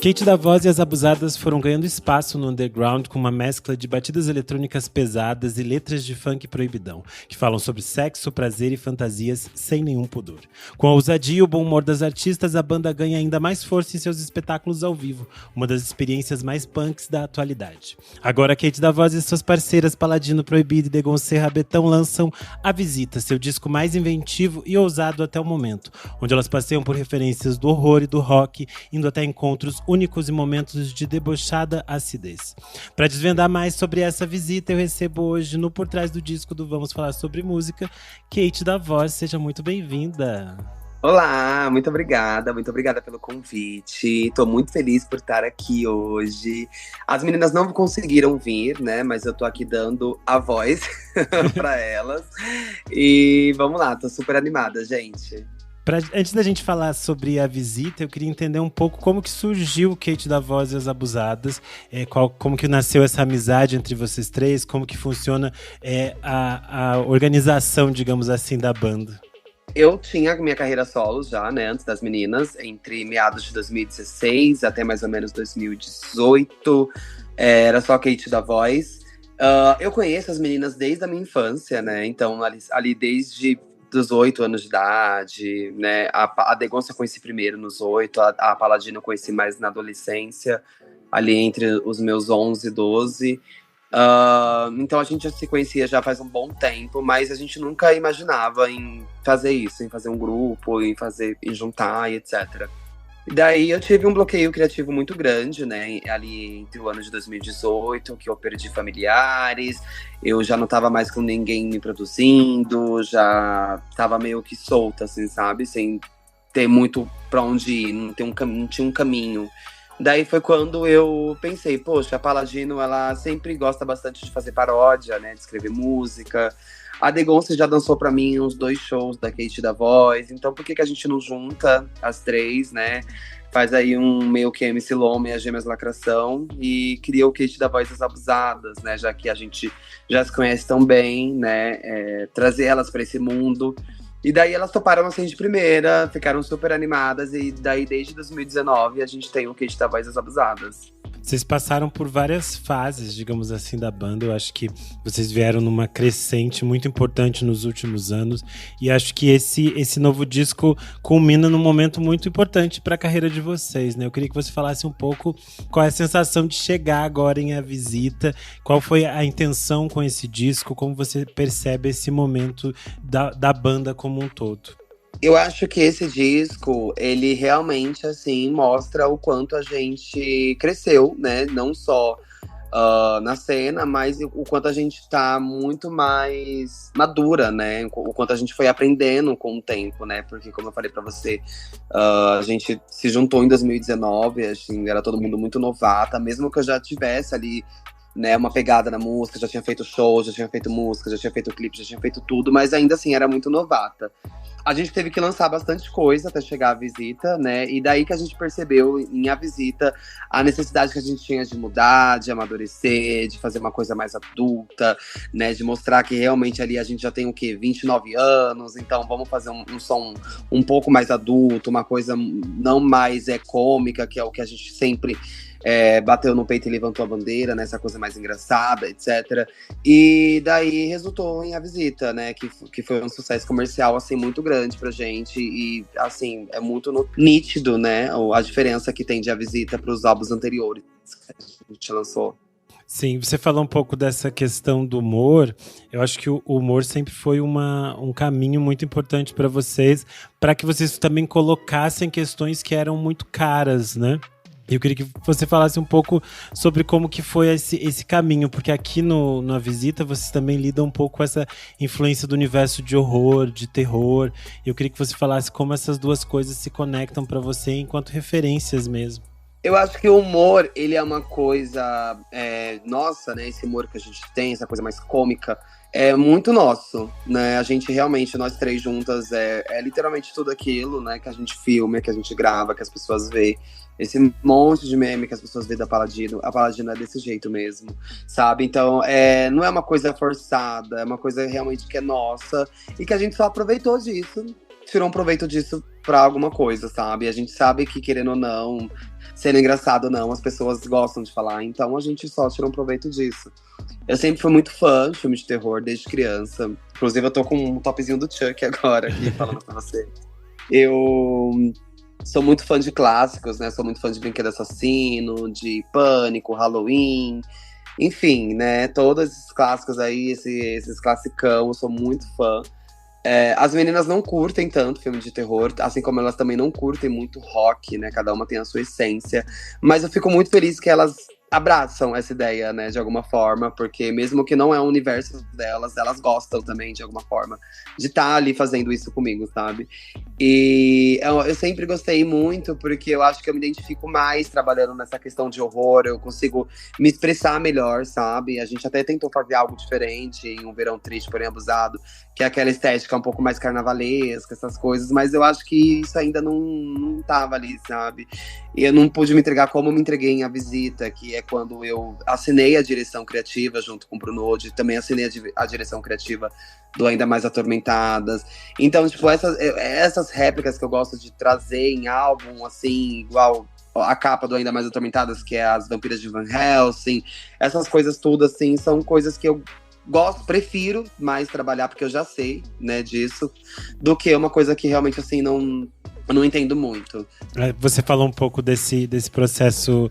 Kate da Voz e as Abusadas foram ganhando espaço no underground com uma mescla de batidas eletrônicas pesadas e letras de funk proibidão, que falam sobre sexo, prazer e fantasias sem nenhum pudor. Com a ousadia e o bom humor das artistas, a banda ganha ainda mais força em seus espetáculos ao vivo, uma das experiências mais punks da atualidade. Agora, Kate da Voz e suas parceiras Paladino Proibido e Degoncé Rabetão lançam A Visita, seu disco mais inventivo e ousado até o momento, onde elas passeiam por referências do horror e do rock, indo até encontros únicos e momentos de debochada acidez. Para desvendar mais sobre essa visita, eu recebo hoje no Por Trás do Disco do Vamos Falar Sobre Música, Kate da Voz. Seja muito bem-vinda. Olá, muito obrigada pelo convite. Tô muito feliz por estar aqui hoje. As meninas não conseguiram vir, né? Mas eu tô aqui dando a voz para elas. E vamos lá, tô super animada, gente. Antes da gente falar sobre a visita, eu queria entender um pouco como que surgiu o Kate da Voz e as Abusadas, como que nasceu essa amizade entre vocês três, como que funciona a organização, digamos assim, da banda. Eu tinha minha carreira solo já, né, antes das meninas, entre meados de 2016 até mais ou menos 2018, era só Kate da Voz. Eu conheço as meninas desde a minha infância, né, então ali desde dos 8 anos de idade, né? A Degonça eu conheci primeiro nos 8, a Paladino eu conheci mais na adolescência, ali entre os meus 11 e 12. Então a gente já se conhecia já faz um bom tempo, mas a gente nunca imaginava em fazer isso, em fazer um grupo, em juntar e etc. E daí eu tive um bloqueio criativo muito grande, né, ali entre o ano de 2018, que eu perdi familiares, eu já não tava mais com ninguém me produzindo, já tava meio que solta, assim, sabe, sem ter muito pra onde ir, não tinha um caminho. Daí foi quando eu pensei, poxa, a Paladino, ela sempre gosta bastante de fazer paródia, né, de escrever música. A Degonça já dançou pra mim uns 2 shows da Kate da Voz, então por que a gente não junta as três, né? Faz aí um meio que MC Loma e as Gêmeas Lacração e cria o Kate da Voz das Abusadas, né? Já que a gente já se conhece tão bem, né? Trazer elas pra esse mundo. E daí elas toparam assim de primeira, ficaram super animadas e daí desde 2019 a gente tem o Kate da Voz das Abusadas. Vocês passaram por várias fases, digamos assim, da banda. Eu acho que vocês vieram numa crescente muito importante nos últimos anos. E acho que esse novo disco culmina num momento muito importante para a carreira de vocês, né? Eu queria que você falasse um pouco qual é a sensação de chegar agora em A Visita, qual foi a intenção com esse disco, como você percebe esse momento da banda como um todo. Eu acho que esse disco, ele realmente, assim, mostra o quanto a gente cresceu, né? Não só na cena, mas o quanto a gente tá muito mais madura, né? O quanto a gente foi aprendendo com o tempo, né? Porque, como eu falei pra você, a gente se juntou em 2019, assim, era todo mundo muito novata, mesmo que eu já tivesse ali, né, uma pegada na música, já tinha feito show, já tinha feito música, já tinha feito clipe, já tinha feito tudo, mas ainda assim era muito novata. A gente teve que lançar bastante coisa até chegar à Visita, né? E daí que a gente percebeu em A Visita a necessidade que a gente tinha de mudar, de amadurecer, de fazer uma coisa mais adulta, né? De mostrar que realmente ali a gente já tem o quê? 29 anos, então vamos fazer um som um pouco mais adulto, uma coisa não mais cômica, que é o que a gente sempre bateu no peito e levantou a bandeira, né? Essa coisa mais engraçada, etc. E daí resultou em A Visita, né? Que foi um sucesso comercial, assim, muito grande pra gente. E, assim, é muito nítido, né? A diferença que tem de A Visita pros álbuns anteriores que a gente lançou. Sim, você falou um pouco dessa questão do humor. Eu acho que o humor sempre foi um caminho muito importante para vocês, para que vocês também colocassem questões que eram muito caras, né? Eu queria que você falasse um pouco sobre como que foi esse caminho, porque aqui na Visita vocês também lidam um pouco com essa influência do universo de horror, de terror. Eu queria que você falasse como essas duas coisas se conectam para você enquanto referências mesmo. Eu acho que o humor, ele é uma coisa nossa, né? Esse humor que a gente tem, essa coisa mais cômica, é muito nosso, né? A gente realmente, nós três juntas, é literalmente tudo aquilo, né? Que a gente filma, que a gente grava, que as pessoas vê. Esse monte de meme que as pessoas vê da Paladino, a Paladino é desse jeito mesmo, sabe? Então, não é uma coisa forçada, é uma coisa realmente que é nossa e que a gente só aproveitou disso, tirou um proveito disso pra alguma coisa, sabe? A gente sabe que, querendo ou não, sendo engraçado ou não, as pessoas gostam de falar, então a gente só tira um proveito disso. Eu sempre fui muito fã de filme de terror, desde criança. Inclusive, eu tô com um topzinho do Chuck agora aqui, falando pra você. Eu sou muito fã de clássicos, né? Sou muito fã de Brinquedo Assassino, de Pânico, Halloween. Enfim, né? Todos esses clássicos aí, esses classicão, eu sou muito fã. As meninas não curtem tanto filme de terror, assim como elas também não curtem muito rock, né? Cada uma tem a sua essência. Mas eu fico muito feliz que elas abraçam essa ideia, né? De alguma forma, porque mesmo que não é o universo delas, elas gostam também, de alguma forma, de estar ali fazendo isso comigo, sabe? E eu sempre gostei muito, porque eu acho que eu me identifico mais trabalhando nessa questão de horror, eu consigo me expressar melhor, sabe? A gente até tentou fazer algo diferente em Um Verão Triste, Porém Abusado, que é aquela estética um pouco mais carnavalesca, essas coisas, mas eu acho que isso ainda não tava ali, sabe? E eu não pude me entregar como eu me entreguei em A Visita, que é quando eu assinei a direção criativa junto com o Bruno Odi, também assinei a direção criativa do Ainda Mais Atormentadas. Então, tipo, essas réplicas que eu gosto de trazer em álbum, assim, igual a capa do Ainda Mais Atormentadas, que é As Vampiras de Van Helsing, essas coisas tudo, assim, são coisas que eu gosto, prefiro mais trabalhar, porque eu já sei, né, disso, do que uma coisa que realmente, assim, eu não entendo muito. Você falou um pouco desse processo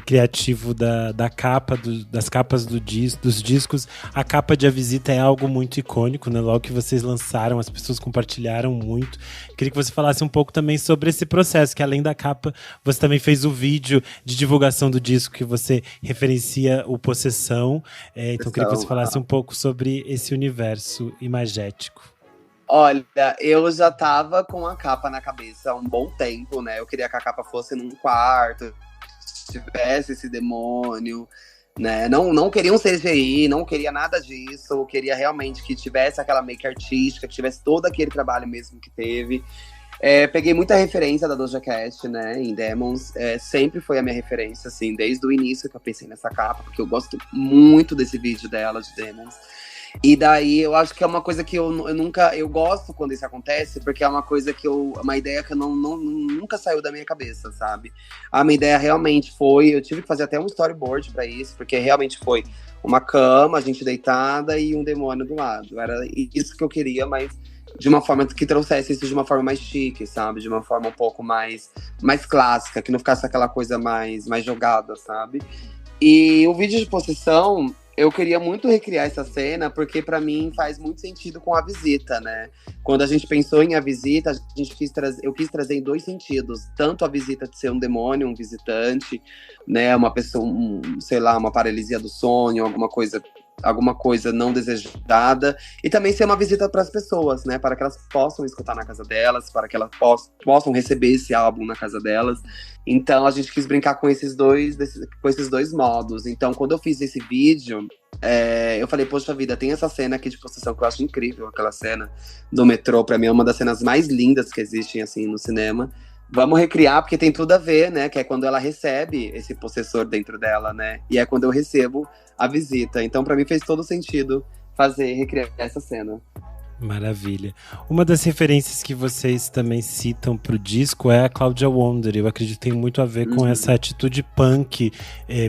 criativo da capa, das capas dos discos. A capa de A Visita é algo muito icônico, né? Logo que vocês lançaram, as pessoas compartilharam muito. Queria que você falasse um pouco também sobre esse processo, que além da capa, você também fez o vídeo de divulgação do disco, que você referencia o Possessão. Então, queria que você falasse um pouco sobre esse universo imagético. Olha, eu já tava com a capa na cabeça há um bom tempo, né? Eu queria que a capa fosse num quarto, tivesse esse demônio, né? Não queria um CGI, não queria nada disso. Eu queria realmente que tivesse aquela make artística, que tivesse todo aquele trabalho mesmo que teve. Peguei muita referência da Doja Cat, né, em Demons. Sempre foi a minha referência, assim, desde o início que eu pensei nessa capa, porque eu gosto muito desse vídeo dela, de Demons. E daí eu acho que é uma coisa que eu nunca. Eu gosto quando isso acontece, porque é uma coisa que uma ideia que nunca saiu da minha cabeça, sabe? A minha ideia realmente foi. Eu tive que fazer até um storyboard pra isso, porque realmente foi uma cama, a gente deitada e um demônio do lado. Era isso que eu queria, mas de uma forma que trouxesse isso de uma forma mais chique, sabe? De uma forma um pouco mais clássica, que não ficasse aquela coisa mais jogada, sabe? E o vídeo de possessão, eu queria muito recriar essa cena, porque pra mim faz muito sentido com A Visita, né? Quando a gente pensou em A Visita, eu quis trazer em dois sentidos. Tanto a visita de ser um demônio, um visitante, né? Uma pessoa, sei lá, uma paralisia do sonho, alguma coisa não desejada, e também ser uma visita para as pessoas, né, para que elas possam escutar na casa delas, para que elas possam receber esse álbum na casa delas. Então a gente quis brincar com esses dois modos. Então quando eu fiz esse vídeo, eu falei, poxa vida, tem essa cena aqui de possessão que eu acho incrível, aquela cena do metrô, para mim é uma das cenas mais lindas que existem assim no cinema. Vamos recriar, porque tem tudo a ver, né? Que é quando ela recebe esse possessor dentro dela, né? E é quando eu recebo a visita. Então, pra mim, fez todo sentido recriar essa cena. Maravilha. Uma das referências que vocês também citam pro disco é a Claudia Wonder. Eu acredito que tem muito a ver com essa atitude punk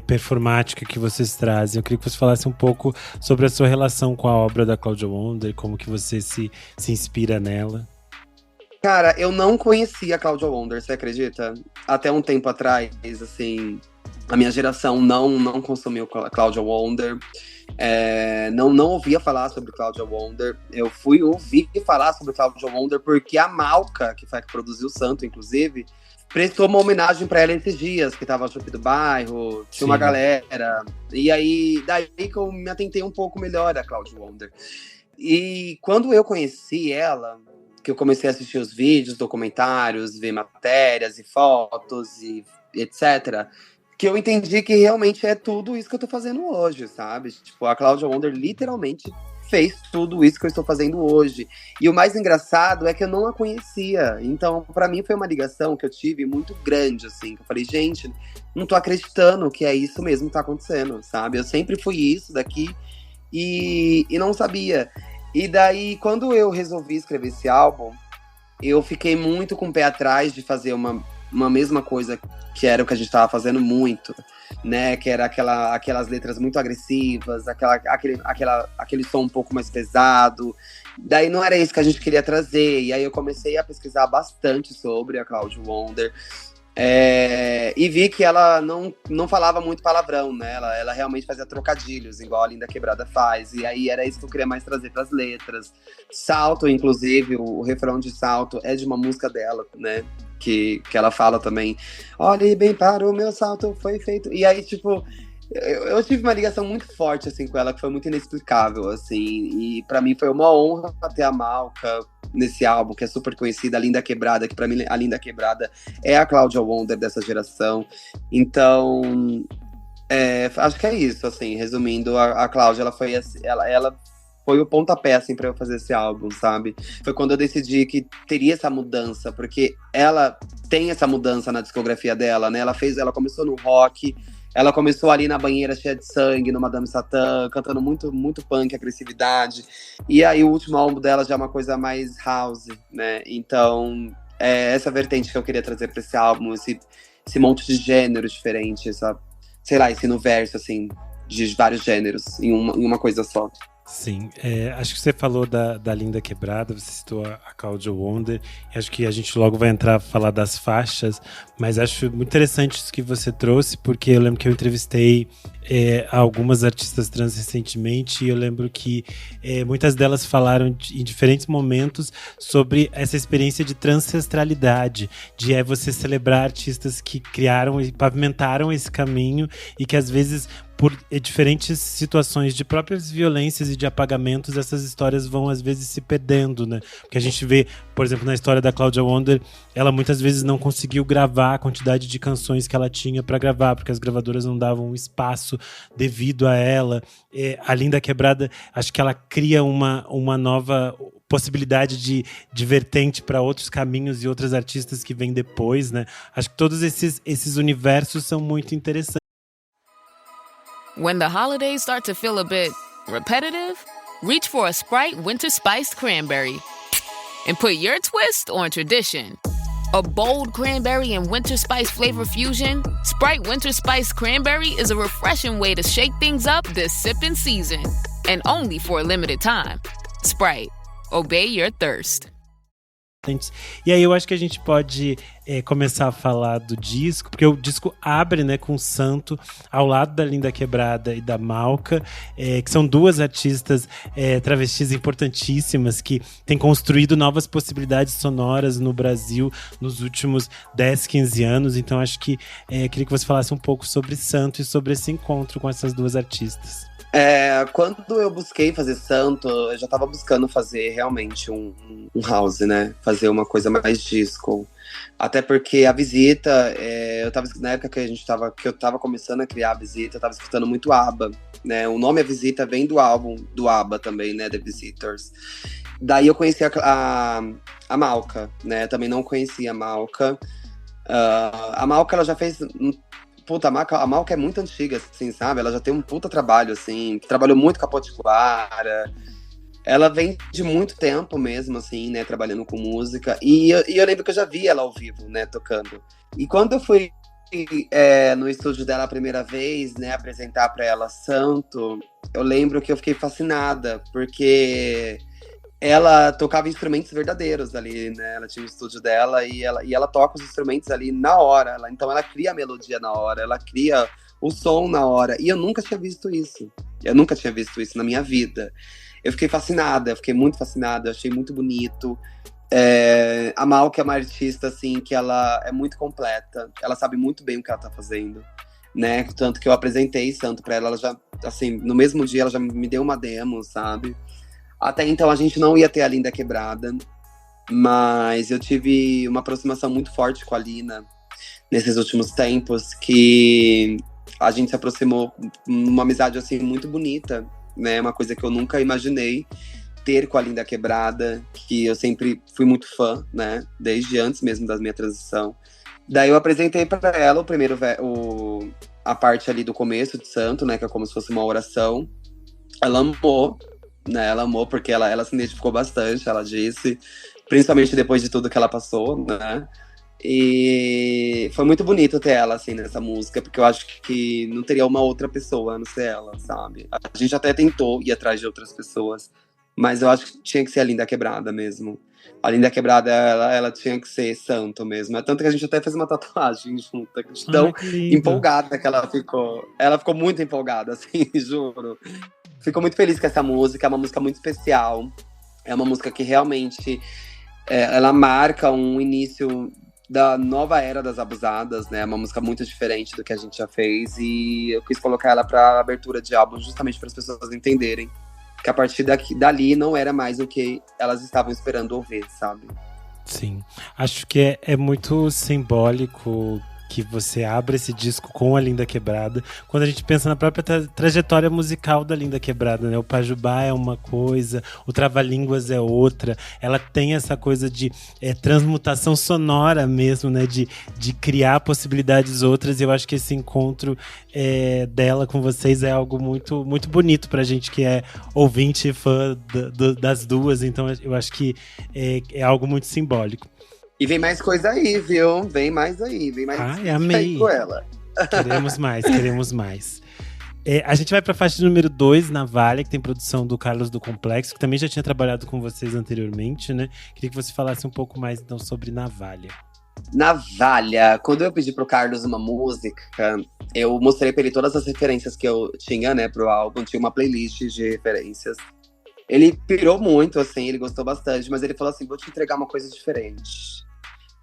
performática que vocês trazem. Eu queria que você falasse um pouco sobre a sua relação com a obra da Claudia Wonder, como que você se inspira nela. Cara, eu não conhecia a Claudia Wonder, você acredita? Até um tempo atrás, assim, a minha geração não consumiu a Claudia Wonder, não ouvia falar sobre Claudia Wonder. Eu fui ouvir falar sobre Claudia Wonder porque a Malca, que foi a que produziu o Santo, inclusive, prestou uma homenagem pra ela esses dias, que tava no Shopping do Bairro, tinha uma galera. E aí, daí que eu me atentei um pouco melhor a Claudia Wonder. E quando eu conheci ela, que eu comecei a assistir os vídeos, documentários, ver matérias e fotos e etc., que eu entendi que realmente é tudo isso que eu tô fazendo hoje, sabe? Tipo, a Claudia Wonder literalmente fez tudo isso que eu estou fazendo hoje. E o mais engraçado é que eu não a conhecia. Então, pra mim, foi uma ligação que eu tive muito grande, assim. Que eu falei, gente, não tô acreditando que é isso mesmo que tá acontecendo, sabe? Eu sempre fui isso daqui e não sabia. E daí, quando eu resolvi escrever esse álbum, eu fiquei muito com o pé atrás de fazer uma mesma coisa que era o que a gente tava fazendo muito, né? Que era aquelas letras muito agressivas, aquele som um pouco mais pesado. Daí não era isso que a gente queria trazer. E aí eu comecei a pesquisar bastante sobre a Cláudia Wonder. E vi que ela não falava muito palavrão, né? Ela realmente fazia trocadilhos, igual a Linda Quebrada faz. E aí era isso que eu queria mais trazer para as letras. Salto, inclusive, o refrão de Salto é de uma música dela, né? Que ela fala também. Olhe bem para o meu salto, foi feito. E aí, tipo, eu tive uma ligação muito forte, assim, com ela, que foi muito inexplicável, assim. E pra mim foi uma honra ter a Malca nesse álbum, que é super conhecida, a Linda Quebrada, que pra mim a Linda Quebrada é a Cláudia Wonder dessa geração. Então, acho que é isso, assim, resumindo, a Cláudia, ela foi assim, ela foi o pontapé, assim, pra eu fazer esse álbum, sabe? Foi quando eu decidi que teria essa mudança, porque ela tem essa mudança na discografia dela, né? Ela começou no rock, ela começou ali na banheira cheia de sangue, no Madame Satã, cantando muito, muito punk, agressividade. E aí o último álbum dela já é uma coisa mais house, né? Então, é essa vertente que eu queria trazer pra esse álbum, esse monte de gêneros diferentes, sei lá, esse universo, assim, de vários gêneros em uma coisa só. Sim, acho que você falou da Linda Quebrada, você citou a Cláudia Wonder, acho que a gente logo vai entrar a falar das faixas, mas acho muito interessante isso que você trouxe, porque eu lembro que eu entrevistei algumas artistas trans recentemente, e eu lembro que muitas delas falaram em diferentes momentos sobre essa experiência de transancestralidade, de você celebrar artistas que criaram e pavimentaram esse caminho, e que às vezes por diferentes situações de próprias violências e de apagamentos, essas histórias vão às vezes se perdendo, né? Porque a gente vê, por exemplo, na história da Cláudia Wonder, ela muitas vezes não conseguiu gravar a quantidade de canções que ela tinha para gravar, porque as gravadoras não davam espaço devido a ela. A Linda Quebrada, acho que ela cria uma nova possibilidade de vertente para outros caminhos e outras artistas que vêm depois, né? Acho que todos esses universos são muito interessantes. When the holidays start to feel a bit repetitive, reach for a Sprite Winter Spiced Cranberry and put your twist on tradition. A bold cranberry and winter spice flavor fusion, Sprite Winter Spiced Cranberry is a refreshing way to shake things up this sipping season. And only for a limited time. Sprite. Obey your thirst. E aí eu acho que a gente pode começar a falar do disco, porque o disco abre, né, com o Santo ao lado da Linda Quebrada e da Malca, que são duas artistas travestis importantíssimas que têm construído novas possibilidades sonoras no Brasil nos últimos 10, 15 anos. Então acho que queria que você falasse um pouco sobre Santo e sobre esse encontro com essas duas artistas. Quando eu busquei fazer Santo, eu já tava buscando fazer realmente um house, né? Fazer uma coisa mais disco. Até porque a Visita, na época que eu tava começando a criar a Visita, eu tava escutando muito ABBA, né? O nome A Visita vem do álbum do ABBA também, né? The Visitors. Daí eu conheci a Malca, né? Também não conhecia a Malca. A Malca, ela já fez... Puta, a Malca é muito antiga, assim, sabe? Ela já tem um puta trabalho, assim, trabalhou muito com a Potiguara. Ela vem de muito tempo mesmo, assim, né, trabalhando com música. E eu lembro que eu já vi ela ao vivo, né, tocando. E quando eu fui no estúdio dela a primeira vez, né, apresentar pra ela Santo, eu lembro que eu fiquei fascinada, porque ela tocava instrumentos verdadeiros ali, né? Ela tinha o estúdio dela e ela toca os instrumentos ali na hora. Então ela cria a melodia na hora, ela cria o som na hora. E eu nunca tinha visto isso. Eu nunca tinha visto isso na minha vida. Eu fiquei fascinada, eu fiquei muito fascinada, eu achei muito bonito. A Malca é uma artista, assim, que ela é muito completa. Ela sabe muito bem o que ela tá fazendo, né? Tanto que eu apresentei Santo pra ela já, assim, no mesmo dia ela já me deu uma demo, sabe? Até então a gente não ia ter a Linda Quebrada, mas eu tive uma aproximação muito forte com a Lina nesses últimos tempos, que a gente se aproximou uma amizade assim muito bonita, né? Uma coisa que eu nunca imaginei ter com a Linda Quebrada, que eu sempre fui muito fã, né? Desde antes mesmo da minha transição. Daí eu apresentei para ela a parte ali do começo de Santo, né? Que é como se fosse uma oração. Ela amou. né? Ela amou porque ela se identificou bastante, ela disse. Principalmente depois de tudo que ela passou, né? E foi muito bonito ter ela, assim, nessa música, porque eu acho que não teria uma outra pessoa a não ser ela, sabe? A gente até tentou ir atrás de outras pessoas, mas eu acho que tinha que ser a Linda Quebrada mesmo. A Linda Quebrada, ela tinha que ser santo mesmo. É tanto que a gente até fez uma tatuagem junta, de tão empolgada que ela ficou. Ela ficou muito empolgada, assim, juro. Ficou muito feliz com essa música, é uma música muito especial. É uma música que realmente ela marca um início da nova era das abusadas, né? É uma música muito diferente do que a gente já fez. E eu quis colocar ela pra abertura de álbum, justamente para as pessoas entenderem que a partir dali não era mais o que elas estavam esperando ouvir, sabe? Sim, acho que é muito simbólico que você abra esse disco com a Linda Quebrada, quando a gente pensa na própria trajetória musical da Linda Quebrada, né? O Pajubá é uma coisa, o Trava-Línguas é outra, ela tem essa coisa de transmutação sonora mesmo, né? De criar possibilidades outras, e eu acho que esse encontro dela com vocês é algo muito, muito bonito pra gente que é ouvinte e fã das duas, então eu acho que é algo muito simbólico. E vem mais coisa aí, viu? Vem mais aí, vem mais amei. Com ela. Queremos mais. A gente vai pra faixa número 2, Navalha, que tem produção do Carlos do Complexo, que também já tinha trabalhado com vocês anteriormente, né? Queria que você falasse um pouco mais, então, sobre Navalha. Navalha, quando eu pedi pro Carlos uma música, eu mostrei pra ele todas as referências que eu tinha, né, pro álbum. Tinha uma playlist de referências. Ele pirou muito, assim, ele gostou bastante, mas ele falou assim, vou te entregar uma coisa diferente.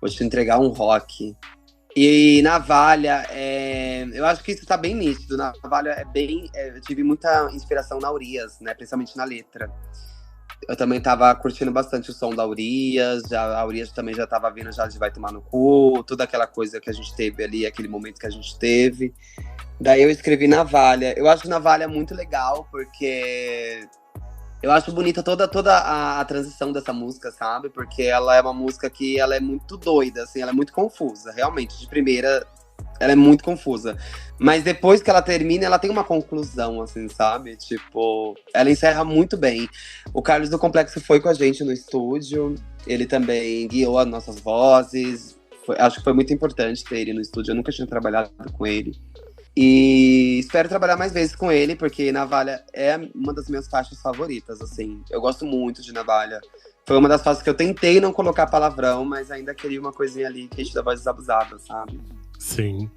Vou te entregar um rock. E Navalha, eu acho que isso tá bem nítido. Navalha eu tive muita inspiração na Urias, né? Principalmente na letra. Eu também tava curtindo bastante o som da Urias. A Urias também já tava vindo já de Vai Tomar no Cu. Toda aquela coisa que a gente teve ali, aquele momento que a gente teve. Daí eu escrevi Navalha. Eu acho Navalha muito legal, porque eu acho bonita toda a transição dessa música, sabe? Porque ela é uma música que ela é muito doida, assim, ela é muito confusa. Realmente, de primeira, ela é muito confusa. Mas depois que ela termina, ela tem uma conclusão, assim, sabe? Tipo, ela encerra muito bem. O Carlos do Complexo foi com a gente no estúdio. Ele também guiou as nossas vozes. Acho que foi muito importante ter ele no estúdio. Eu nunca tinha trabalhado com ele. E espero trabalhar mais vezes com ele, porque Navalha é uma das minhas faixas favoritas, assim. Eu gosto muito de Navalha. Foi uma das faixas que eu tentei não colocar palavrão, mas ainda queria uma coisinha ali, Kate da Voz Desabusada, sabe? Sim.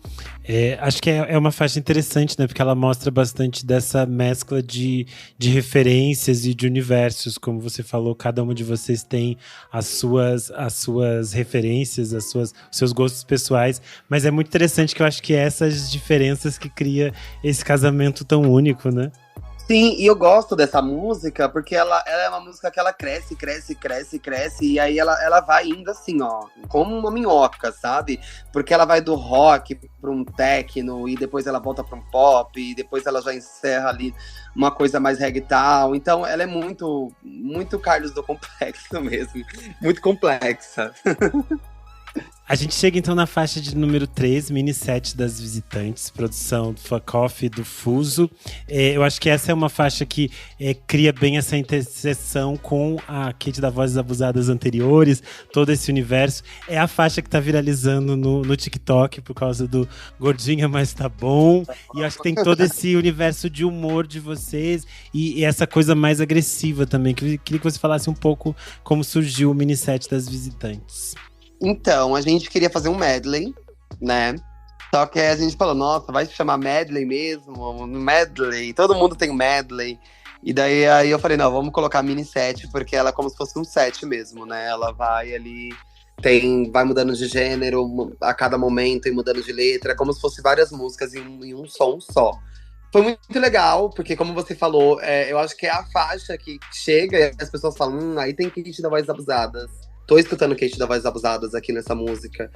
Acho que é uma faixa interessante, né? Porque ela mostra bastante dessa mescla de referências e de universos. Como você falou, cada uma de vocês tem as suas referências, os seus gostos pessoais. Mas é muito interessante que eu acho que é essas diferenças que cria esse casamento tão único, né? Sim, e eu gosto dessa música porque ela é uma música que ela cresce, e aí ela vai indo assim, ó, como uma minhoca, sabe? Porque ela vai do rock para um techno, e depois ela volta para um pop, e depois ela já encerra ali uma coisa mais reggaeton. Então ela é muito, muito Carlos do Complexo mesmo, muito complexa. A gente chega então na faixa de número 3, Mini Set das Visitantes, produção do Fuck Off e do Fuso. Eu acho que essa é uma faixa que cria bem essa interseção com a Kate da Vozes Abusadas anteriores, todo esse universo. É a faixa que tá viralizando no TikTok por causa do Gordinha Mas Tá Bom. E eu acho que tem todo esse universo de humor de vocês e essa coisa mais agressiva também. Queria que você falasse um pouco como surgiu o Mini Set das Visitantes. Então, a gente queria fazer um medley, né? Só que a gente falou, nossa, vai se chamar medley mesmo? Medley, todo mundo tem um medley. E daí aí eu falei, não, vamos colocar mini set, porque ela é como se fosse um set mesmo, né? Ela vai ali, vai mudando de gênero a cada momento e mudando de letra, como se fosse várias músicas em um som só. Foi muito legal, porque como você falou, eu acho que é a faixa que chega e as pessoas falam, aí tem Kate da Voz Abusadas. Tô escutando Kate da Voz Abusadas aqui nessa música.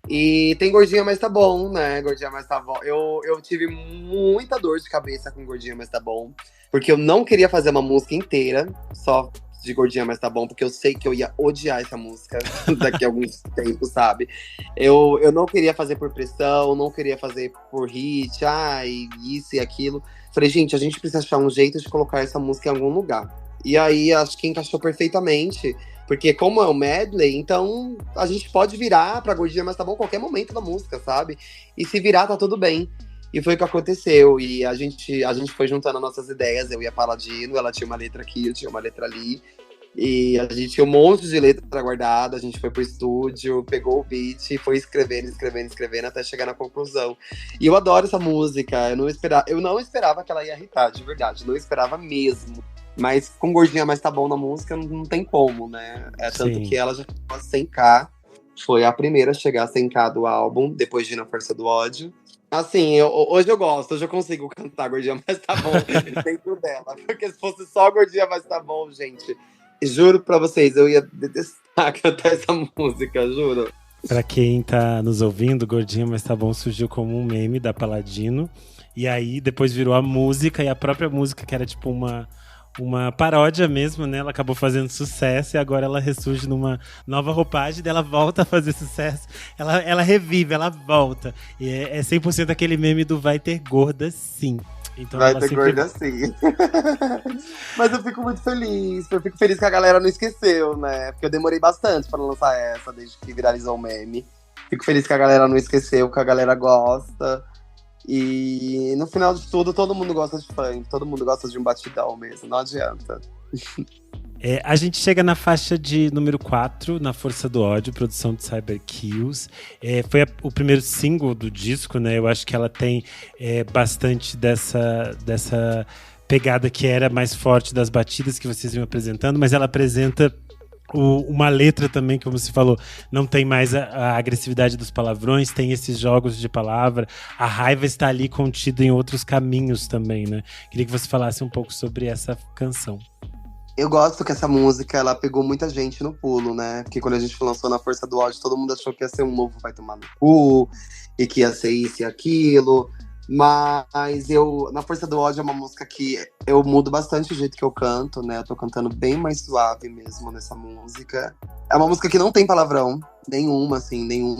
E tem Gordinha Mas Tá Bom, né? Gordinha Mas Tá Bom. Eu tive muita dor de cabeça com Gordinha Mas Tá Bom. Porque eu não queria fazer uma música inteira só de Gordinha Mas Tá Bom. Porque eu sei que eu ia odiar essa música daqui a alguns tempos, sabe? Eu não queria fazer por pressão, não queria fazer por hit. Isso e aquilo. Falei, gente, a gente precisa achar um jeito de colocar essa música em algum lugar. E aí, acho que encaixou perfeitamente. Porque como é um medley, então a gente pode virar pra Gordinha Mas Tá Bom qualquer momento da música, sabe? E se virar, tá tudo bem. E foi o que aconteceu. E a gente foi juntando nossas ideias. Eu e a Paladino, ela tinha uma letra aqui, eu tinha uma letra ali. E a gente tinha um monte de letra guardada. A gente foi pro estúdio, pegou o beat e foi escrevendo até chegar na conclusão. E eu adoro essa música. Eu não esperava que ela ia irritar, de verdade. Não esperava mesmo. Mas com Gordinha Mas Tá Bom na música, não tem como, né? É tanto Sim. que ela já ficou a 100k. Foi a primeira a chegar a 100k do álbum, depois de Na Força do Ódio. Assim, hoje eu gosto, hoje eu consigo cantar Gordinha Mas Tá Bom dentro dela. Porque se fosse só Gordinha Mas Tá Bom, gente, juro pra vocês, eu ia detestar cantar essa música, juro. Pra quem tá nos ouvindo, Gordinha Mas Tá Bom surgiu como um meme da Paladino. E aí depois virou a música, e a própria música, que era tipo uma paródia mesmo, né? Ela acabou fazendo sucesso e agora ela ressurge numa nova roupagem, dela volta a fazer sucesso. Ela revive, ela volta. E é 100% aquele meme do vai ter gorda sim. Então Vai ela ter sempre... gorda sim. Mas eu fico muito feliz. Eu fico feliz que a galera não esqueceu, né? Porque eu demorei bastante pra lançar essa, desde que viralizou o meme. Fico feliz que a galera não esqueceu, que a galera gosta. E no final de tudo, todo mundo gosta de funk, todo mundo gosta de um batidão mesmo, não adianta. A gente chega na faixa de número 4, Na Força do Ódio, produção de Cyber Kills. Foi o primeiro single do disco, né? Eu acho que ela tem bastante dessa pegada que era mais forte das batidas que vocês iam apresentando, mas ela apresenta uma letra também, como você falou, não tem mais a agressividade dos palavrões, tem esses jogos de palavra, a raiva está ali contida em outros caminhos também, né? Queria que você falasse um pouco sobre essa canção. Eu gosto que essa música, ela pegou muita gente no pulo, né? Porque quando a gente lançou Na Força do Ódio, todo mundo achou que ia ser um novo Vai Tomar no Cu, e que ia ser isso e aquilo. Mas Na Força do Ódio é uma música que eu mudo bastante o jeito que eu canto, né? Eu tô cantando bem mais suave mesmo nessa música. É uma música que não tem palavrão, nenhuma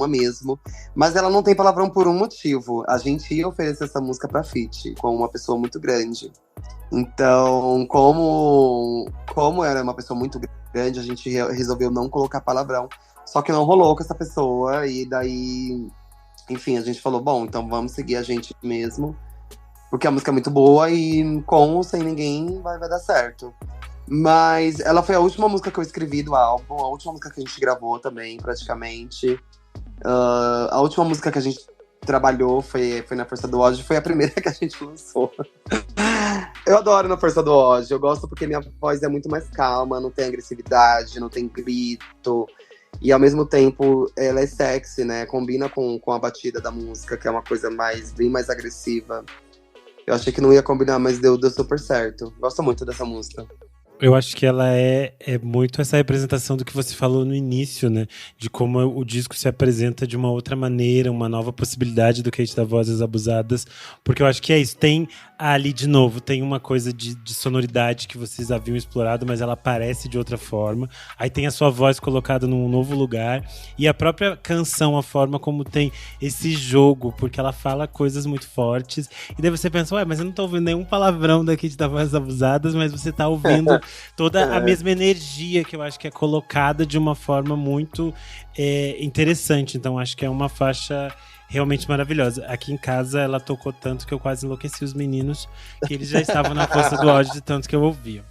mesmo. Mas ela não tem palavrão por um motivo. A gente ia oferecer essa música pra feat, com uma pessoa muito grande. Então, como era uma pessoa muito grande, a gente resolveu não colocar palavrão. Só que não rolou com essa pessoa, e daí... Enfim, a gente falou, bom, então vamos seguir a gente mesmo. Porque a música é muito boa e com ou sem ninguém vai dar certo. Mas ela foi a última música que eu escrevi do álbum, a última música que a gente gravou também, praticamente. A última música que a gente trabalhou foi Na Força do Ódio, foi a primeira que a gente lançou. Eu adoro Na Força do Ódio, eu gosto porque minha voz é muito mais calma, não tem agressividade, não tem grito. E ao mesmo tempo, ela é sexy, né? Combina com a batida da música, que é uma coisa bem mais agressiva. Eu achei que não ia combinar, mas deu super certo. Gosto muito dessa música. Eu acho que ela é muito essa representação do que você falou no início, né? De como o disco se apresenta de uma outra maneira, uma nova possibilidade do Kate da Vozes Abusadas. Porque eu acho que é isso. Tem ali, de novo, tem uma coisa de sonoridade que vocês haviam explorado, mas ela aparece de outra forma. Aí tem a sua voz colocada num novo lugar. E a própria canção, a forma como tem esse jogo, porque ela fala coisas muito fortes. E daí você pensa, ué, mas eu não tô ouvindo nenhum palavrão da Kate da Vozes Abusadas, mas você tá ouvindo toda a mesma energia que eu acho que é colocada de uma forma muito interessante. Então acho que é uma faixa realmente maravilhosa. Aqui em casa ela tocou tanto que eu quase enlouqueci os meninos, que eles já estavam na Força do Ódio de tanto que eu ouvia.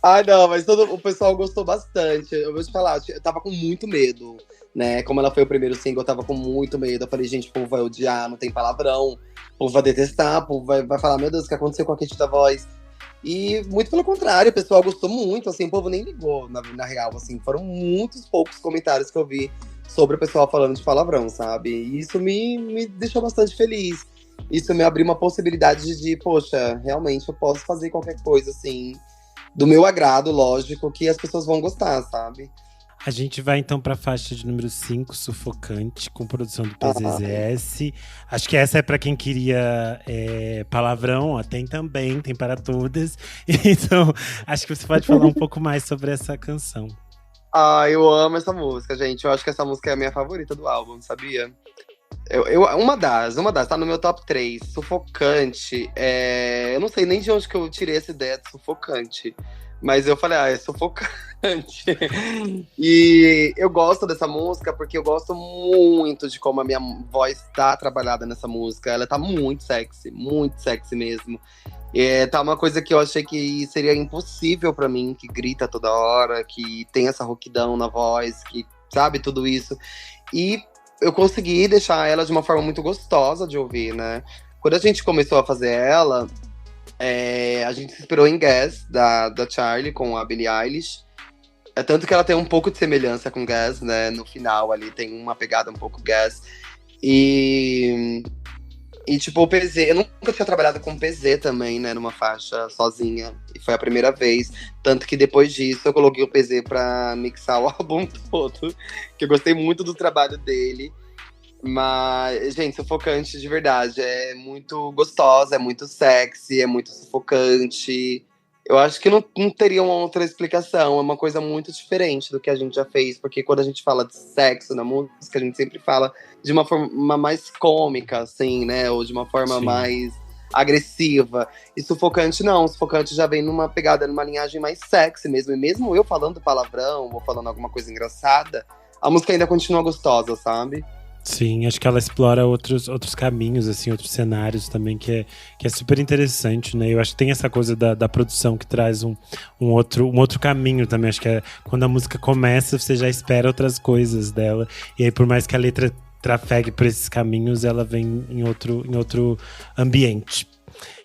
Ai, não, mas o pessoal gostou bastante. Eu vou te falar, eu tava com muito medo, né? Como ela foi o primeiro single, eu tava com muito medo. Eu falei, gente, o povo vai odiar, não tem palavrão. O povo vai detestar, o povo vai falar, meu Deus, o que aconteceu com a Kate da Voz? E muito pelo contrário, o pessoal gostou muito, assim, o povo nem ligou, na real, assim. Foram muitos poucos comentários que eu vi sobre o pessoal falando de palavrão, sabe? E isso me deixou bastante feliz. Isso me abriu uma possibilidade de, poxa, realmente eu posso fazer qualquer coisa, assim, do meu agrado, lógico, que as pessoas vão gostar, sabe? A gente vai então para a faixa de número 5, Sufocante, com produção do PZZS. Acho que essa é para quem queria palavrão, ó, tem também, tem para todas. Então, acho que você pode falar um pouco mais sobre essa canção. Eu amo essa música, gente. Eu acho que essa música é a minha favorita do álbum, sabia? Uma das, tá no meu top 3. Sufocante. Eu não sei nem de onde que eu tirei essa ideia de sufocante. Mas eu falei, é sufocante. E eu gosto dessa música porque eu gosto muito de como a minha voz tá trabalhada nessa música. Ela tá muito sexy mesmo. Tá uma coisa que eu achei que seria impossível pra mim, que grita toda hora, que tem essa rouquidão na voz, que sabe tudo isso. E eu consegui deixar ela de uma forma muito gostosa de ouvir, né? Quando a gente começou a fazer ela, a gente se inspirou em Gas, da Charlie, com a Billie Eilish. Tanto que ela tem um pouco de semelhança com Gas, né? No final ali tem uma pegada um pouco Gas. E tipo, o PZ, eu nunca tinha trabalhado com PZ também, né? Numa faixa sozinha. E foi a primeira vez. Tanto que depois disso eu coloquei o PZ pra mixar o álbum todo. Que eu gostei muito do trabalho dele. Mas, gente, Sufocante de verdade. É muito gostosa, é muito sexy, é muito sufocante. Eu acho que não teria uma outra explicação. É uma coisa muito diferente do que a gente já fez. Porque quando a gente fala de sexo na música, a gente sempre fala de uma forma mais cômica, assim, né? Ou de uma forma mais agressiva. E Sufocante não. Sufocante já vem numa pegada, numa linhagem mais sexy mesmo. E mesmo eu falando palavrão ou falando alguma coisa engraçada, a música ainda continua gostosa, sabe? Sim, acho que ela explora outros caminhos, assim, outros cenários também, que é super interessante, né? Eu acho que tem essa coisa da produção que traz um outro caminho também. Acho que quando a música começa, você já espera outras coisas dela. E aí, por mais que a letra trafegue por esses caminhos, ela vem em outro ambiente.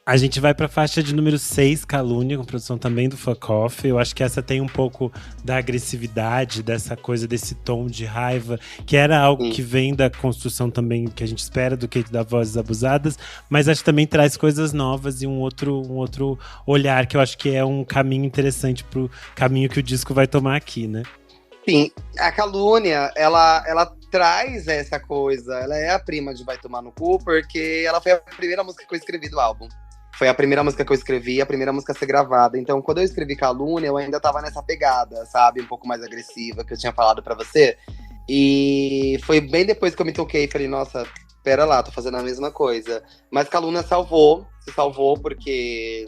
A gente vai pra faixa de número 6, Calúnia, com produção também do Fuck Off. Eu acho que essa tem um pouco da agressividade, dessa coisa, desse tom de raiva, que era algo que vem da construção também que a gente espera do Kate da Vozes Abusadas, mas acho que também traz coisas novas e um outro olhar, que eu acho que é um caminho interessante pro caminho que o disco vai tomar aqui, né? Sim, a Calúnia, ela traz essa coisa, ela é a prima de Vai Tomar no Cu, porque ela foi a primeira música que eu escrevi do álbum. Foi a primeira música que eu escrevi, a primeira música a ser gravada. Então, quando eu escrevi Calúnia, eu ainda tava nessa pegada, sabe? Um pouco mais agressiva, que eu tinha falado pra você. E foi bem depois que eu me toquei, falei, nossa, pera lá, tô fazendo a mesma coisa. Mas Calúnia se salvou porque...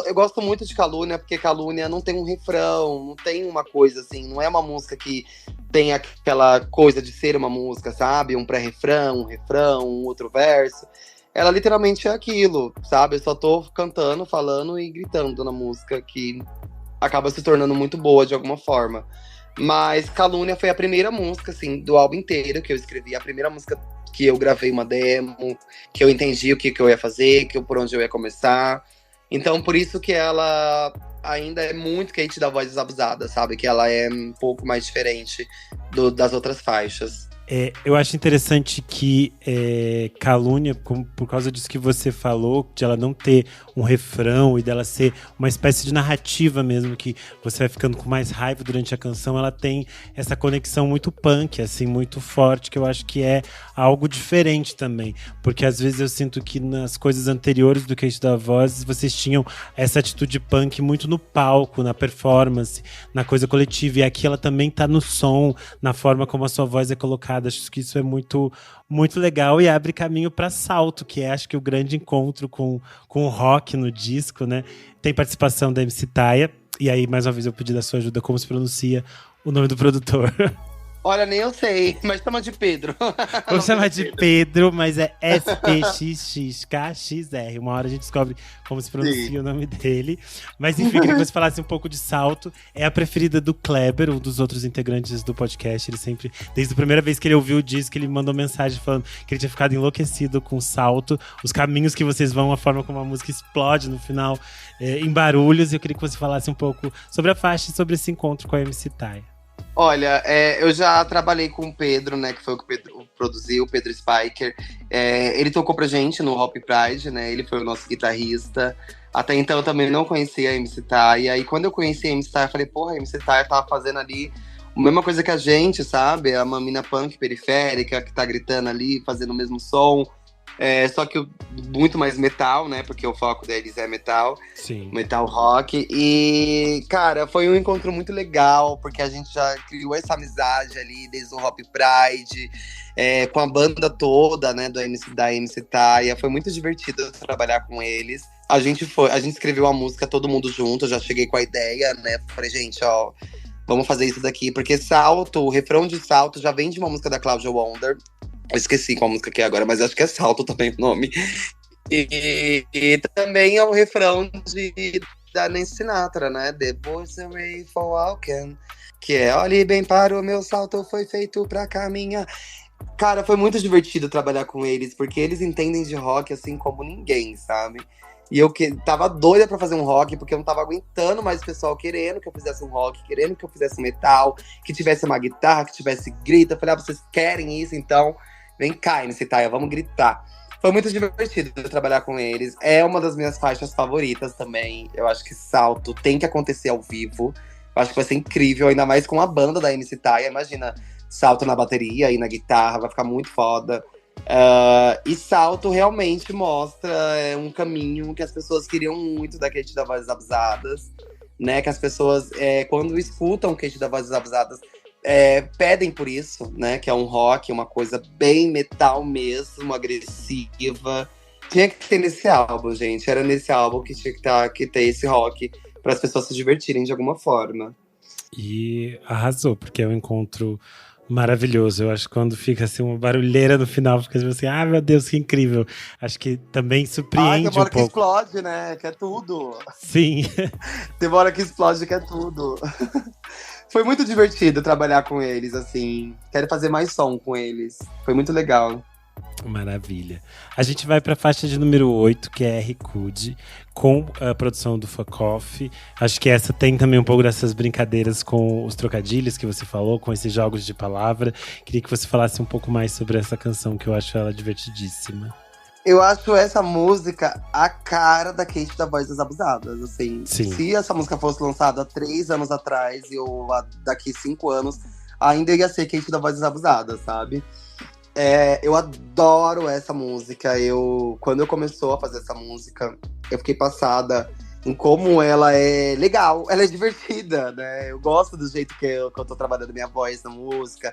Eu gosto muito de Calúnia, porque Calúnia não tem um refrão, não tem uma coisa assim, não é uma música que tem aquela coisa de ser uma música, sabe? Um pré-refrão, um refrão, um outro verso. Ela literalmente é aquilo, sabe? Eu só tô cantando, falando e gritando na música, que acaba se tornando muito boa de alguma forma. Mas Calúnia foi a primeira música, assim, do álbum inteiro que eu escrevi. A primeira música que eu gravei uma demo, que eu entendi o que eu ia fazer, por onde eu ia começar. Então, por isso que ela ainda é muito Kate da Vozes Abusadas, sabe? Que ela é um pouco mais diferente das outras faixas. Eu acho interessante que Calúnia, por causa disso que você falou, de ela não ter um refrão e dela ser uma espécie de narrativa mesmo, que você vai ficando com mais raiva durante a canção, ela tem essa conexão muito punk, assim, muito forte, que eu acho que é algo diferente também. Porque às vezes eu sinto que nas coisas anteriores do Kate da Vozes, vocês tinham essa atitude punk muito no palco, na performance, na coisa coletiva. E aqui ela também tá no som, na forma como a sua voz é colocada. Acho que isso é muito, muito legal e abre caminho para Salto, que é, acho que, o grande encontro com o rock no disco, né? Tem participação da MC Taia. E aí, mais uma vez, eu pedi da sua ajuda, como se pronuncia o nome do produtor. Olha, nem eu sei, mas chama de Pedro. Vamos chamar de Pedro, mas é SPXXKXR. Uma hora a gente descobre como se pronuncia o nome dele. Mas enfim, queria que você falasse um pouco de Salto. É a preferida do Kleber, um dos outros integrantes do podcast. Ele sempre, desde a primeira vez que ele ouviu o disco, ele mandou mensagem falando que ele tinha ficado enlouquecido com Salto. Os caminhos que vocês vão, a forma como a música explode no final, em barulhos. E eu queria que você falasse um pouco sobre a faixa e sobre esse encontro com a MC Taia. Olha, eu já trabalhei com o Pedro, né, que foi o que o Pedro produziu, o Pedro Spiker. Ele tocou pra gente no Hop Pride, né, ele foi o nosso guitarrista. Até então eu também não conhecia a MC Taia. E quando eu conheci a MC Taia, eu falei, porra, a MC Taia tava fazendo ali a mesma coisa que a gente, sabe? É uma mina punk periférica que tá gritando ali, fazendo o mesmo som. Só que muito mais metal, né? Porque o foco deles é metal. Sim. Metal rock. E, cara, foi um encontro muito legal, porque a gente já criou essa amizade ali desde o Hop Pride, com a banda toda, né, da MC Taia. Foi muito divertido trabalhar com eles. A gente escreveu a música todo mundo junto, eu já cheguei com a ideia, né? Falei, gente, ó, vamos fazer isso daqui. Porque Salto, o refrão de Salto já vem de uma música da Cláudia Wonder. Eu esqueci qual música que é agora, mas acho que é Salto também o nome. E também é o refrão da Nancy Sinatra, né? The Boys Are Ready for Walking. Que é, olhe bem para o meu salto, foi feito pra caminhar. Cara, foi muito divertido trabalhar com eles, porque eles entendem de rock assim como ninguém, sabe? E eu tava doida pra fazer um rock, porque eu não tava aguentando mais o pessoal querendo que eu fizesse um rock, querendo que eu fizesse um metal, que tivesse uma guitarra, que tivesse grita. Eu falei, vocês querem isso? Então vem cá, MC Taia, vamos gritar. Foi muito divertido trabalhar com eles. É uma das minhas faixas favoritas também. Eu acho que Salto tem que acontecer ao vivo. Eu acho que vai ser incrível, ainda mais com a banda da MC Taia. Imagina, Salto na bateria e na guitarra, vai ficar muito foda. E Salto realmente mostra um caminho que as pessoas queriam muito da Kate da Vozes Abusadas, né? Que as pessoas, quando escutam Kate da Vozes Abusadas, pedem por isso, né? Que é um rock, uma coisa bem metal mesmo, agressiva. Tinha que ter nesse álbum, gente. Era nesse álbum que tinha que ter esse rock para as pessoas se divertirem de alguma forma. E arrasou, porque é um encontro maravilhoso. Eu acho que quando fica assim uma barulheira no final, fica assim, meu Deus, que incrível. Acho que também surpreende tem uma hora um pouco. Que explode, né? Que é tudo. Sim. Tem uma hora que explode, que é tudo. Foi muito divertido trabalhar com eles, assim. Quero fazer mais som com eles. Foi muito legal. Maravilha. A gente vai para a faixa de número 8, que é R-Cude, com a produção do Fuck Off. Acho que essa tem também um pouco dessas brincadeiras com os trocadilhos que você falou, com esses jogos de palavra. Queria que você falasse um pouco mais sobre essa canção, que eu acho ela divertidíssima. Eu acho essa música a cara da Kate da Vozes Abusadas, assim. Sim. Se essa música fosse lançada 3 anos atrás e daqui 5 anos, ainda ia ser Kate da Vozes Abusadas, sabe? Eu adoro essa música. Quando eu começou a fazer essa música, eu fiquei passada em como ela é legal, ela é divertida, né? Eu gosto do jeito que eu tô trabalhando minha voz na música.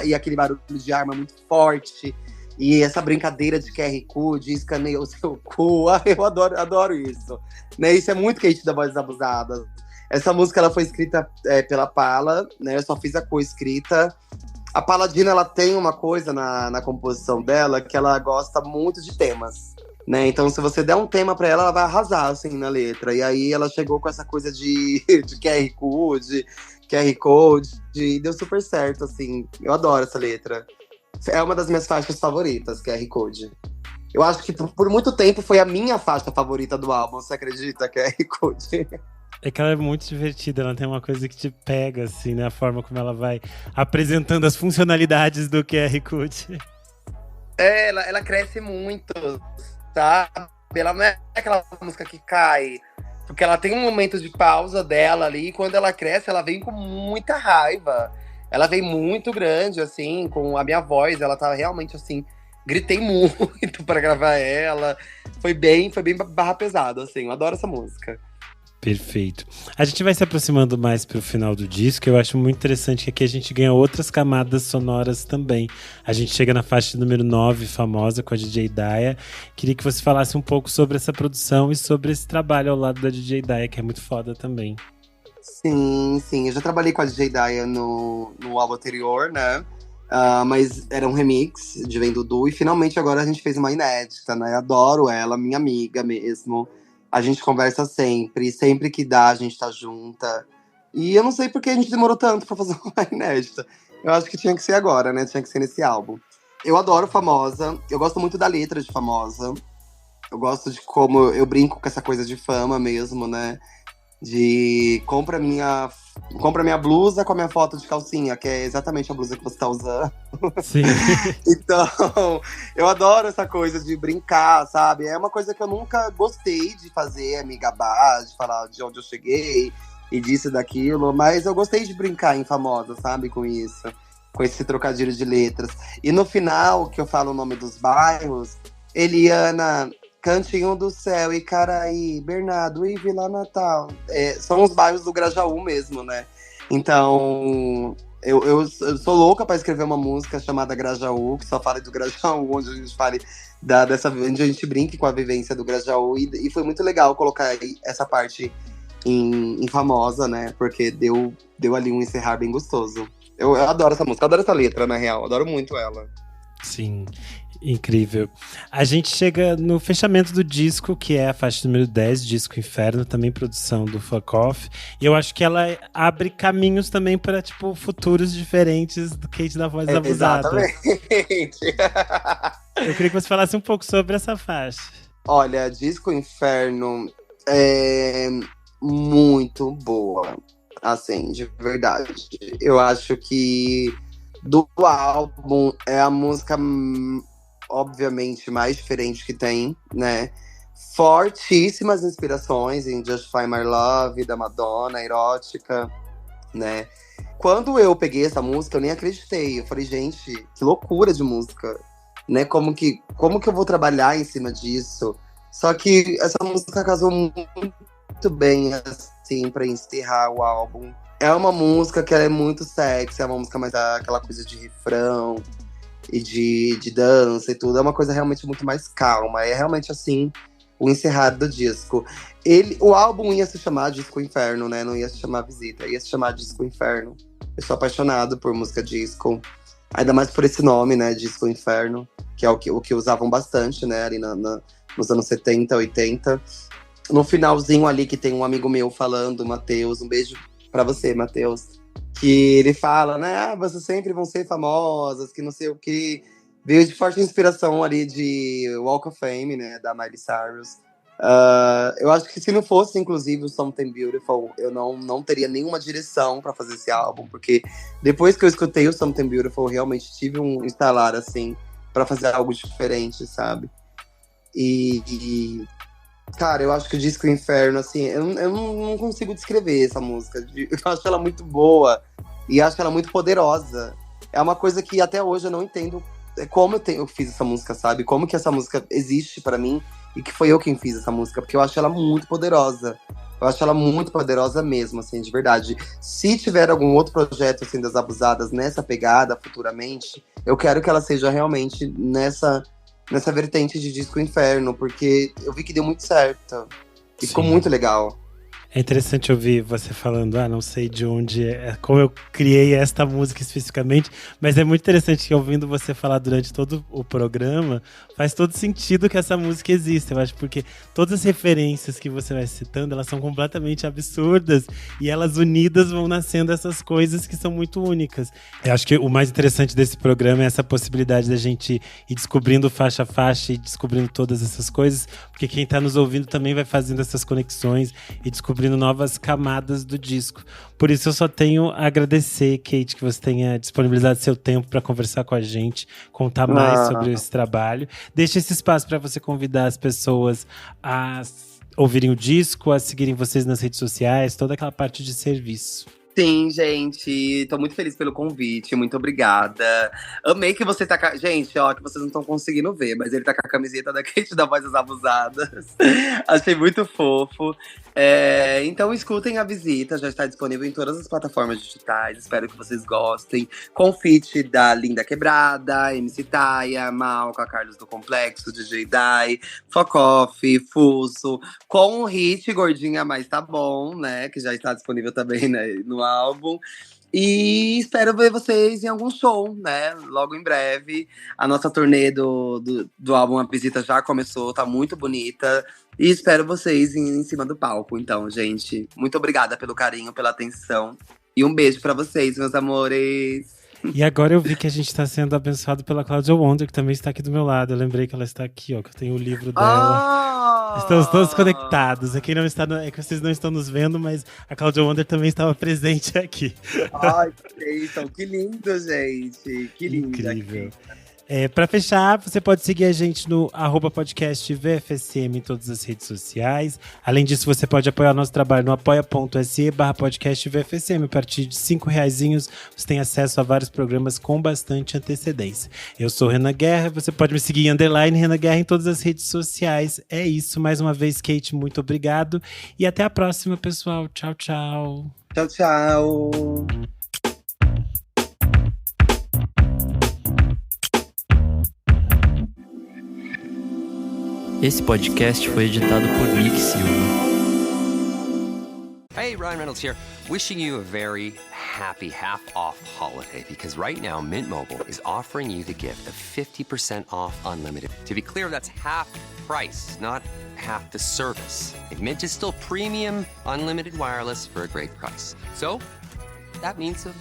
E aquele barulho de arma muito forte. E essa brincadeira de QR Code, escaneia o seu cu. Eu adoro isso. Né? Isso é muito Kate da Vozes Abusadas. Essa música ela foi escrita pela Pala, né? Eu só fiz a coescrita. A Paladina, ela tem uma coisa na composição dela, que ela gosta muito de temas, né? Então, se você der um tema pra ela, ela vai arrasar, assim, na letra. E aí, ela chegou com essa coisa de QR Code, e deu super certo, assim. Eu adoro essa letra. É uma das minhas faixas favoritas, QR Code. Eu acho que por muito tempo foi a minha faixa favorita do álbum, você acredita, QR Code? É que ela é muito divertida, ela tem uma coisa que te pega, assim, né? A forma como ela vai apresentando as funcionalidades do QR Code. Ela cresce muito, sabe? Ela não é aquela música que cai, porque ela tem um momento de pausa dela ali, e quando ela cresce, ela vem com muita raiva. Ela vem muito grande, assim, com a minha voz, ela tá realmente, assim, gritei muito pra gravar ela. Foi bem barra pesada, assim, eu adoro essa música. Perfeito. A gente vai se aproximando mais pro final do disco. Eu acho muito interessante que aqui a gente ganha outras camadas sonoras também. A gente chega na faixa número 9, famosa, com a DJ Daya. Queria que você falasse um pouco sobre essa produção e sobre esse trabalho ao lado da DJ Daya, que é muito foda também. Sim. Eu já trabalhei com a DJ Daya no álbum anterior, né? Mas era um remix de Vem Dudu. E finalmente agora a gente fez uma inédita, né? Adoro ela, minha amiga mesmo. A gente conversa sempre que dá, a gente tá junta. E eu não sei por que a gente demorou tanto pra fazer uma inédita. Eu acho que tinha que ser agora, né? Tinha que ser nesse álbum. Eu adoro Famosa, eu gosto muito da letra de Famosa. Eu gosto de como eu brinco com essa coisa de fama mesmo, né? De compra minha blusa com a minha foto de calcinha, que é exatamente a blusa que você tá usando. Sim. Então, eu adoro essa coisa de brincar, sabe? É uma coisa que eu nunca gostei de fazer, me gabar, de falar de onde eu cheguei e disso e daquilo, mas eu gostei de brincar em Famosa, sabe? Com isso. com esse trocadilho de letras. E no final, que eu falo o nome dos bairros, Eliana, Cantinho do Céu, Icaraí, Bernardo e Vila Natal. São os bairros do Grajaú mesmo, né? Então, eu sou louca pra escrever uma música chamada Grajaú, que só fala do Grajaú, onde a gente fale onde a gente brinque com a vivência do Grajaú. E foi muito legal colocar essa parte em famosa, né? Porque deu ali um encerrar bem gostoso. Eu adoro essa música, eu adoro essa letra, na real. Eu adoro muito ela. Sim, incrível. A gente chega no fechamento do disco, que é a faixa número 10, Disco Inferno, também produção do Fuck Off. E eu acho que ela abre caminhos também para, tipo, futuros diferentes do Kate da Voz Abusada. Exatamente. Eu queria que você falasse um pouco sobre essa faixa. Olha, Disco Inferno é muito boa. Assim, de verdade. Eu acho que do álbum é a música, obviamente, mais diferente que tem, né? Fortíssimas inspirações em Justify My Love, da Madonna, Erótica, né? Quando eu peguei essa música, eu nem acreditei. Eu falei, gente, que loucura de música, né? Como que eu vou trabalhar em cima disso? Só que essa música casou muito bem, assim, pra encerrar o álbum. É uma música que ela é muito sexy, é uma música mais aquela coisa de refrão e de dança e tudo. É uma coisa realmente muito mais calma. É realmente, assim, o encerrado do disco. O álbum ia se chamar Disco Inferno, né? Não ia se chamar Visita, ia se chamar Disco Inferno. Eu sou apaixonado por música disco. Ainda mais por esse nome, né? Disco Inferno. Que é o que usavam bastante, né? Ali nos anos 70, 80. No finalzinho ali, que tem um amigo meu falando, Matheus, um beijo pra você, Matheus, que ele fala, né, vocês sempre vão ser famosas, que não sei o que. Veio de forte inspiração ali de Walk of Fame, né, da Miley Cyrus. Eu acho que se não fosse, inclusive, o Something Beautiful, eu não teria nenhuma direção pra fazer esse álbum, porque depois que eu escutei o Something Beautiful, eu realmente tive um instalar, assim, pra fazer algo diferente, sabe? Cara, eu acho que o Disco Inferno, assim, eu não consigo descrever essa música. Eu acho ela muito boa e acho ela muito poderosa. É uma coisa que até hoje eu não entendo como eu fiz essa música, sabe? Como que essa música existe pra mim e que foi eu quem fiz essa música, porque eu acho ela muito poderosa. Eu acho ela muito poderosa mesmo, assim, de verdade. Se tiver algum outro projeto, assim, das Abusadas nessa pegada futuramente, eu quero que ela seja realmente nessa vertente de Disco Inferno, porque eu vi que deu muito certo. E ficou muito legal. É interessante ouvir você falando, não sei de onde como eu criei esta música especificamente, mas é muito interessante que ouvindo você falar durante todo o programa, faz todo sentido que essa música exista, eu acho, porque todas as referências que você vai citando, elas são completamente absurdas e elas unidas vão nascendo essas coisas que são muito únicas. Eu acho que o mais interessante desse programa é essa possibilidade da gente ir descobrindo faixa a faixa e descobrindo todas essas coisas, porque quem tá nos ouvindo também vai fazendo essas conexões e descobrindo novas camadas do disco. Por isso eu só tenho a agradecer, Kate, que você tenha disponibilizado seu tempo para conversar com a gente, contar mais sobre esse trabalho. Deixa esse espaço para você convidar as pessoas a ouvirem o disco, a seguirem vocês nas redes sociais, toda aquela parte de serviço. Sim, gente, tô muito feliz pelo convite, muito obrigada. Amei que você tá com... Gente, ó, que vocês não estão conseguindo ver, mas ele tá com a camiseta da Kate da Voz das Abusadas. Achei muito fofo. Então escutem a Visita, já está disponível em todas as plataformas digitais, espero que vocês gostem. Com feat da Linda Quebrada, MC Taia, Malca, Carlos do Complexo, DJ Dai, Focoff, Fuso, com o hit Gordinha Mas Tá Bom, né, que já está disponível também, né, no álbum. E espero ver vocês em algum show, né? Logo em breve. A nossa turnê do álbum A Visita já começou, tá muito bonita. E espero vocês em cima do palco. Então, gente, muito obrigada pelo carinho, pela atenção. E um beijo pra vocês, meus amores. E agora eu vi que a gente está sendo abençoado pela Claudia Wonder, que também está aqui do meu lado. Eu lembrei que ela está aqui, ó, que eu tenho o livro dela. Estamos todos conectados. Aqui não está, é que vocês não estão nos vendo, mas a Claudia Wonder também estava presente aqui. Ai, então, que lindo, gente. Que lindo. Incrível. Pra fechar, você pode seguir a gente no @podcast VFSM em todas as redes sociais. Além disso, você pode apoiar o nosso trabalho no apoia.se/podcast VFSM. A partir de R$5 você tem acesso a vários programas com bastante antecedência. Eu sou Renan Guerra, você pode me seguir em _Renan Guerra em todas as redes sociais. É isso, mais uma vez, Kate, muito obrigado. E até a próxima, pessoal. Tchau, tchau. Tchau, tchau. Esse podcast foi editado por Nick Silva. Hey, Ryan Reynolds here. Wishing you a very happy half-off holiday because right now Mint Mobile is offering you the gift of 50% off unlimited. To be clear, that's half price, not half the service. And Mint is still premium unlimited wireless for a great price. So, that means a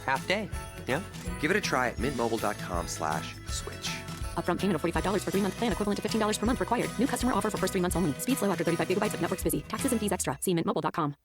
half day, yeah? Give it a try at mintmobile.com/switch. Upfront payment of $45 for 3-month plan equivalent to $15 per month required. New customer offer for first 3 months only. Speed slow after 35 gigabytes if network's busy. Taxes and fees extra. See mintmobile.com.